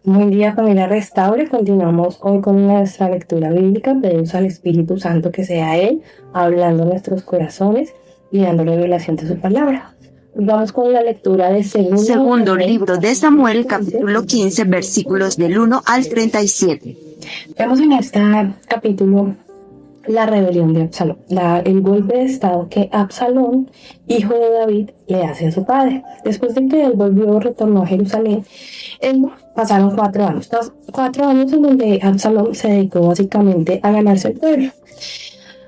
Buen día, familia Restaure. Continuamos hoy con nuestra lectura bíblica. Pedimos al Espíritu Santo que sea Él hablando en nuestros corazones y dando revelación de su palabra. Vamos con la lectura de Segundo libro de Samuel, capítulo 15, versículos del 1 al 37. Vemos en este capítulo la rebelión de Absalón, el golpe de estado que Absalón, hijo de David, le hace a su padre. Después de que él retornó a Jerusalén, pasaron 4 años. 4 años en donde Absalón se dedicó básicamente a ganarse el pueblo,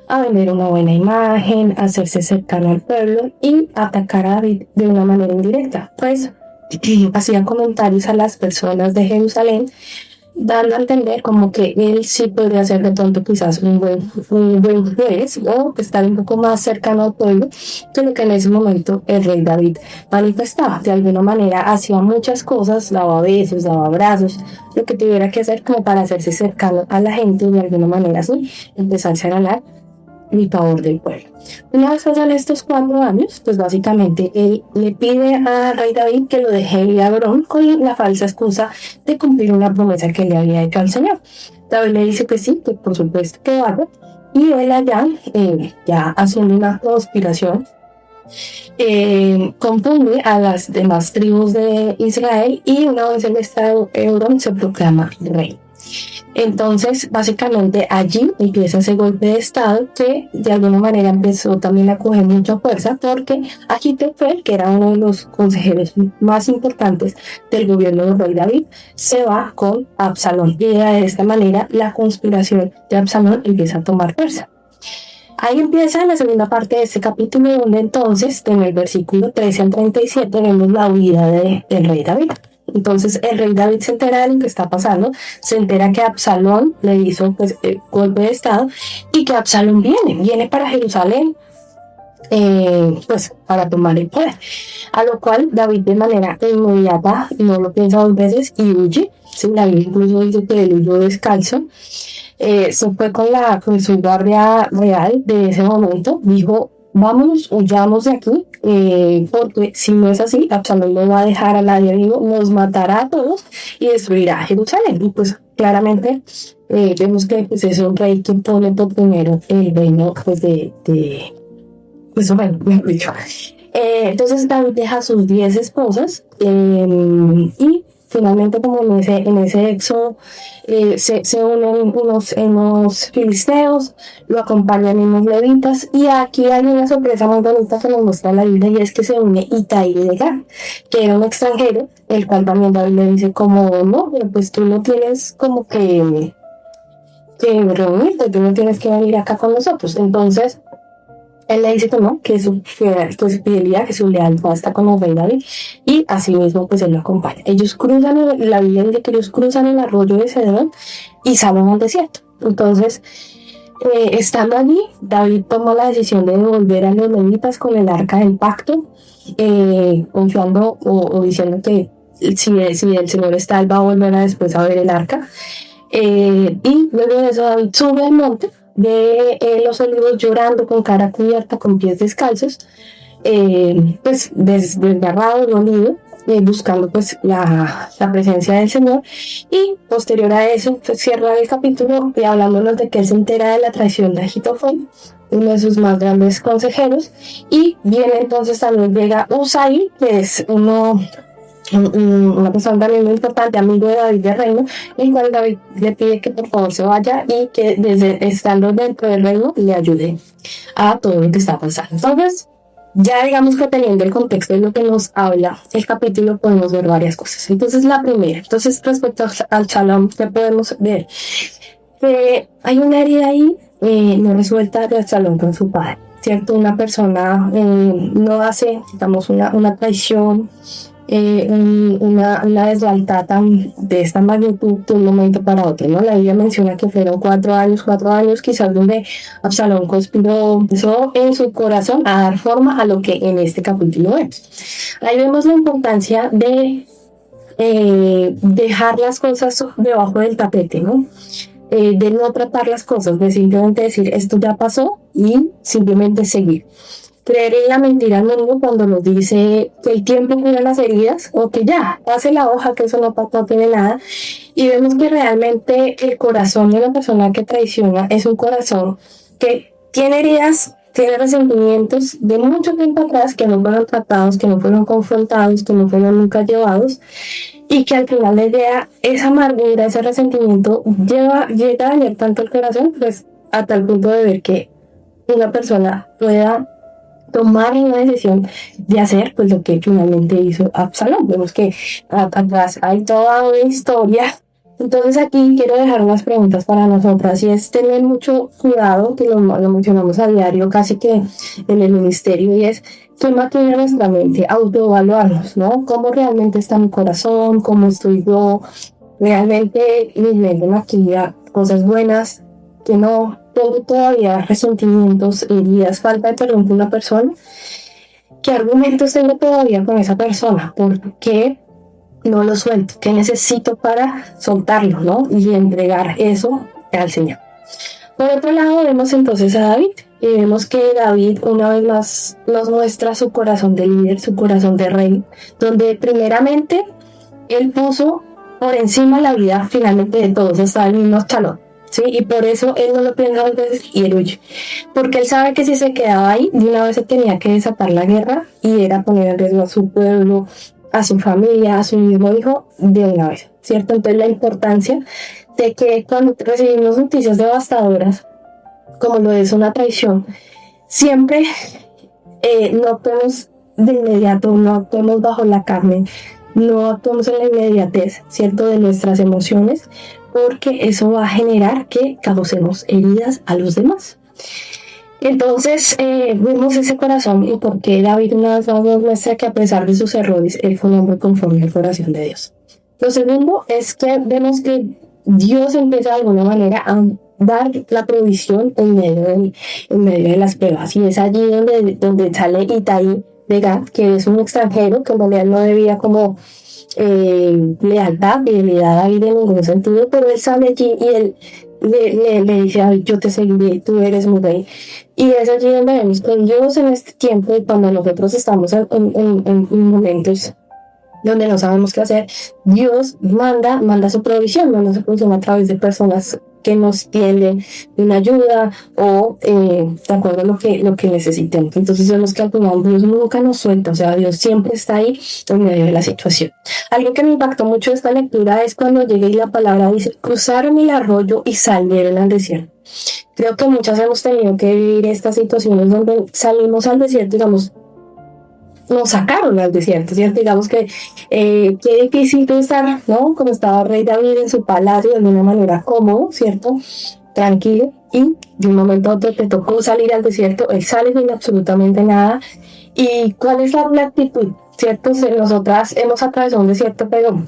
a vender una buena imagen, a hacerse cercano al pueblo y atacar a David de una manera indirecta. Pues hacía comentarios a las personas de Jerusalén, dando a entender como que él sí podría ser de pronto quizás un buen juez o estar un poco más cercano al pueblo que lo que en ese momento el rey David manifestaba. De alguna manera hacía muchas cosas, daba besos, daba abrazos, lo que tuviera que hacer como para hacerse cercano a la gente y de alguna manera así empezarse a ganar el favor del pueblo. Una vez pasan estos 4 años, pues básicamente él le pide a rey David que lo deje ir a Hebrón con la falsa excusa de cumplir una promesa que le había hecho al Señor. David le dice que sí, que por supuesto que vaya, y él allá, ya haciendo una conspiración, confunde a las demás tribus de Israel y una vez el estado Hebrón se proclama rey. Entonces, básicamente allí empieza ese golpe de estado que de alguna manera empezó también a coger mucha fuerza porque Ahitofel, que era uno de los consejeros más importantes del gobierno del rey David, se va con Absalón y de esta manera la conspiración de Absalón empieza a tomar fuerza. Ahí empieza la segunda parte de este capítulo donde entonces en el versículo 13 al 37 vemos la huida del rey David. Entonces el rey David se entera de lo que está pasando, se entera que Absalón le hizo pues el golpe de estado y que Absalón viene para Jerusalén pues para tomar el poder. A lo cual David de manera inmediata, no lo piensa 2 veces y huye. Sí, la Biblia incluso dice que él huyó descalzo. Se fue con su guardia real de ese momento, dijo: vámonos, huyamos de aquí, porque si no es así, Absalón no va a dejar a nadie vivo, nos matará a todos y destruirá Jerusalén. Y pues claramente vemos que pues, es un rey que pone por primero el reino pues pues bueno, mejor dicho. Entonces David deja sus 10 esposas y finalmente como en ese éxodo se unen unos filisteos, lo acompañan unos levitas y aquí hay una sorpresa muy bonita que nos muestra la Biblia y es que se une Itai de Gat, que era un extranjero, el cual también David le dice como no, pero pues tú no tienes como que reunirte, tú no tienes que venir acá con nosotros. Entonces él le dice que no, que su fidelidad, que su lealtad está con el rey David y así mismo pues él lo acompaña. Ellos cruzan, la Biblia dice que ellos cruzan el arroyo de Cedrón y salen al desierto. Entonces, estando allí, David tomó la decisión de devolver a los levitas con el arca del pacto, confiando o diciendo que si el Señor está, él va a volver a después a ver el arca. Y luego de eso David sube al monte de los olivos llorando con cara cubierta, con pies descalzos, pues desgarrado, dolido, buscando pues la presencia del Señor. Y posterior a eso pues, cierra el capítulo hablándonos de que él se entera de la traición de Ahitofel, uno de sus más grandes consejeros, y viene entonces también llega Usai, que es una persona también muy importante, amigo de David de reino, el cual David le pide que por favor se vaya y que desde estando dentro del reino le ayude a todo lo que está pasando. Entonces, ya digamos que teniendo el contexto de lo que nos habla el capítulo, podemos ver varias cosas. Entonces, la primera, respecto al Shalom, ¿qué podemos ver? Que hay una herida ahí no resuelta de Absalón con su padre, ¿cierto? Una persona no hace, digamos, una traición, una deslealtad de esta magnitud de un momento para otro, ¿no? La Biblia menciona que fueron 4 años quizás donde Absalón conspiró eso en su corazón a dar forma a lo que en este capítulo vemos. Ahí vemos la importancia de dejar las cosas debajo del tapete, ¿no? De no tratar las cosas, de simplemente decir esto ya pasó y simplemente seguir. Creer en la mentira al mundo cuando nos dice que el tiempo cura las heridas o que ya, pase la hoja, que eso no tiene nada, Y vemos que realmente el corazón de la persona que traiciona es un corazón que tiene heridas, tiene resentimientos de mucho tiempo atrás que no fueron tratados, que no fueron confrontados, que no fueron nunca llevados, y que al final del día esa amargura, ese resentimiento llega a dañar tanto el corazón, pues a tal punto de ver que una persona pueda tomar una decisión de hacer pues lo que finalmente hizo Absalón. Vemos que atrás hay toda una historia. Entonces aquí quiero dejar unas preguntas para nosotras y es tener mucho cuidado, que lo mencionamos a diario casi que en el ministerio, y es ¿qué maquilla nuestra mente? Autoevaluarnos, ¿no? ¿Cómo realmente está mi corazón? ¿Cómo estoy yo? ¿Realmente mi mente maquilla cosas buenas? Que no tengo todavía resentimientos, heridas, falta de perdón con una persona. ¿Qué argumentos tengo todavía con esa persona? ¿Por qué no lo suelto? ¿Qué necesito para soltarlo, no? Y entregar eso al Señor. Por otro lado, vemos entonces a David. Y vemos que David una vez más nos muestra su corazón de líder, su corazón de rey, donde primeramente él puso por encima la vida finalmente de todos, hasta el mismo Absalón. ¿Sí? Y por eso él no lo piensa dos veces y él huye. Porque él sabe que si se quedaba ahí, de una vez se tenía que desatar la guerra y era poner en riesgo a su pueblo, a su familia, a su mismo hijo, de una vez, ¿cierto? Entonces la importancia de que cuando recibimos noticias devastadoras, como lo es una traición, siempre no actuemos de inmediato, no actuemos bajo la carne, no actuemos en la inmediatez, ¿cierto? De nuestras emociones, porque eso va a generar que causemos heridas a los demás. Entonces, vemos ese corazón y por qué David una vez más nos muestra que a pesar de sus errores, él fue un hombre conforme al corazón de Dios. Lo segundo es que vemos que Dios empieza de alguna manera a dar la provisión en medio de las pruebas. Y es allí donde sale Itai de Gat, que es un extranjero que en realidad no debía como lealtad, fidelidad a David en ningún sentido, pero él sale allí y él le dice a David, yo te seguiré, tú eres mi rey. Y es allí donde vemos que Dios en este tiempo, y cuando nosotros estamos en momentos donde no sabemos qué hacer, Dios manda su provisión, manda su provisión a través de personas que nos tienden una ayuda o de acuerdo a lo que necesitemos. Entonces vemos que al final Dios nunca nos suelta, o sea, Dios siempre está ahí en medio de la situación. Algo que me impactó mucho de esta lectura es cuando llega y la palabra dice, cruzaron el arroyo y salieron al desierto. Creo que muchas hemos tenido que vivir estas situaciones donde salimos al desierto, digamos, nos sacaron al desierto, ¿cierto? Digamos que qué difícil estar, ¿no? Como estaba el rey David en su palacio, de alguna manera cómodo, ¿cierto? Tranquilo, y de un momento a otro te tocó salir al desierto, él sale sin absolutamente nada. ¿Y cuál es la actitud? ¿Cierto? Nosotras hemos atravesado un desierto, pero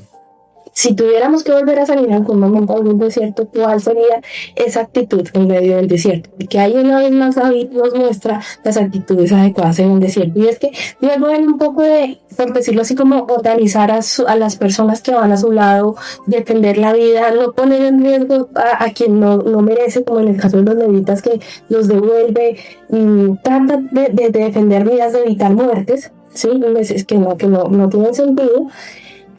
si tuviéramos que volver a salir en algún momento a algún desierto, ¿cuál sería esa actitud en medio del desierto? Porque ahí una vez más David nos muestra las actitudes adecuadas en un desierto. Y es que luego hay un poco de, por decirlo así, como organizar a las personas que van a su lado, defender la vida, no poner en riesgo a quien no merece, como en el caso de los levitas que los devuelve, trata de defender vidas, de evitar muertes, ¿sí? Es que no tienen sentido.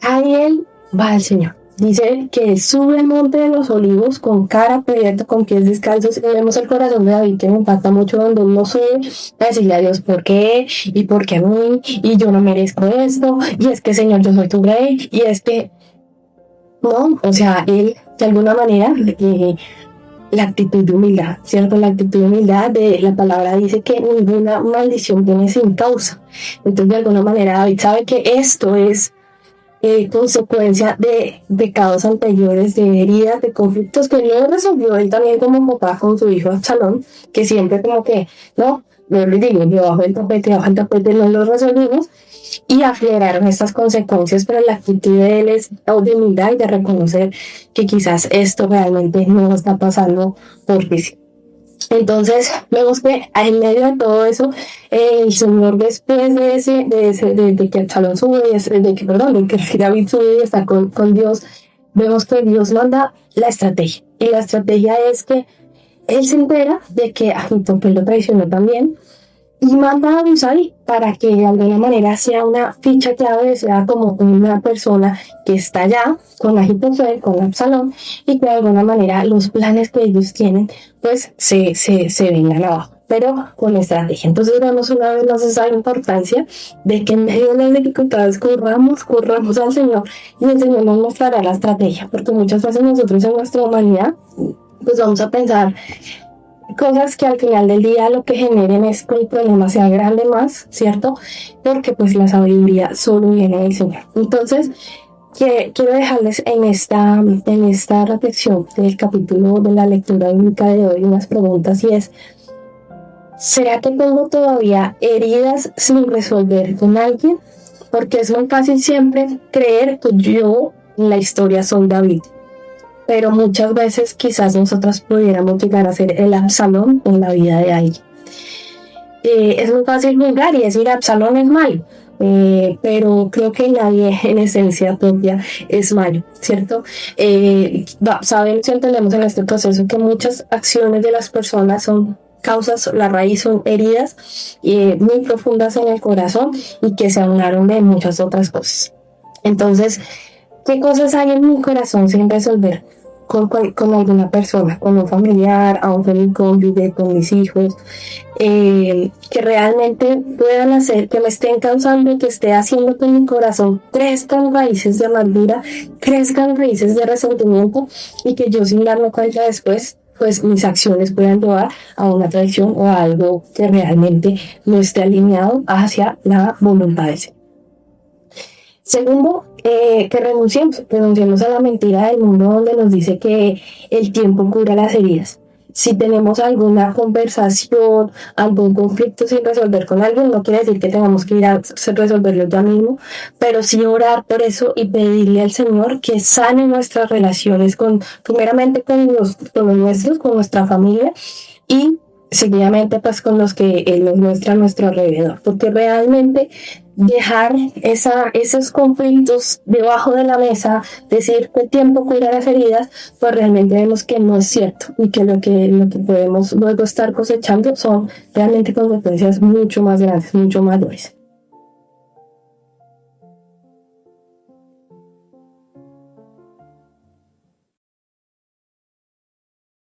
Ahí él va al Señor. Dice que sube el monte de los olivos con cara cubierta, con pies descalzos, y vemos el corazón de David que me impacta mucho donde él no sube a decirle a Dios por qué, y por qué a mí, y yo no merezco esto, y es que Señor yo soy tu rey, y es que no, o sea, él de alguna manera la actitud de humildad, ¿cierto? La actitud de humildad de la palabra dice que ninguna maldición viene sin causa. Entonces de alguna manera David sabe que esto es consecuencia de pecados anteriores, de heridas, de conflictos que no resolvió él también como papá con su hijo Absalón, que siempre como que, no, no les digo, debajo del tapete no lo resolvimos, y afloraron estas consecuencias, pero la actitud de él es de humildad y de reconocer que quizás esto realmente no está pasando porque sí. Entonces vemos que en medio de todo eso, el Señor después de que Absalón sube, de que David sube y está con Dios, vemos que Dios manda la estrategia. Y la estrategia es que él se entera de que Ahitofel lo traicionó también, y mandados ahí para que de alguna manera sea una ficha clave, sea como una persona que está allá con Ahitofel, con Absalón, y que de alguna manera los planes que ellos tienen pues se vengan abajo, pero con estrategia. Entonces vemos una vez más esa importancia de que en medio de las dificultades corramos al Señor, y el Señor nos mostrará la estrategia, porque muchas veces nosotros en nuestra humanidad pues vamos a pensar cosas que al final del día lo que generen es que el problema sea grande más, ¿cierto? Porque pues la sabiduría solo viene del Señor. Entonces, quiero dejarles en esta reflexión del capítulo de la lectura bíblica de hoy unas preguntas, y es: ¿será que tengo todavía heridas sin resolver con alguien? Porque es muy fácil siempre creer que yo en la historia soy David, pero muchas veces quizás nosotras pudiéramos llegar a ser el Absalón en la vida de alguien. Es muy fácil juzgar y decir Absalón es malo, pero creo que nadie en esencia propia es malo, ¿cierto? Sabemos y entendemos en este proceso que muchas acciones de las personas son causas, la raíz son heridas muy profundas en el corazón y que se aunaron de muchas otras cosas. Entonces, ¿qué cosas hay en mi corazón sin resolver con alguna persona, con un familiar, aún con mi cónyuge, con mis hijos, que realmente puedan hacer, que me estén causando, que esté haciendo que en mi corazón crezcan raíces de amargura, crezcan raíces de resentimiento, y que yo, sin darme cuenta después, pues mis acciones puedan llevar a una traición o a algo que realmente no esté alineado hacia la voluntad de Dios? Segundo, que renunciemos a la mentira del mundo donde nos dice que el tiempo cura las heridas. Si tenemos alguna conversación, algún conflicto sin resolver con alguien, no quiere decir que tengamos que ir a resolverlo ya mismo, pero sí orar por eso y pedirle al Señor que sane nuestras relaciones primeramente con los nuestros, con nuestra familia, y seguidamente pues con los que Él nos muestra a nuestro alrededor, porque realmente dejar esos conflictos debajo de la mesa, decir que el tiempo cura las heridas, pues realmente vemos que no es cierto, y que lo que podemos luego estar cosechando son realmente consecuencias mucho más grandes, mucho mayores.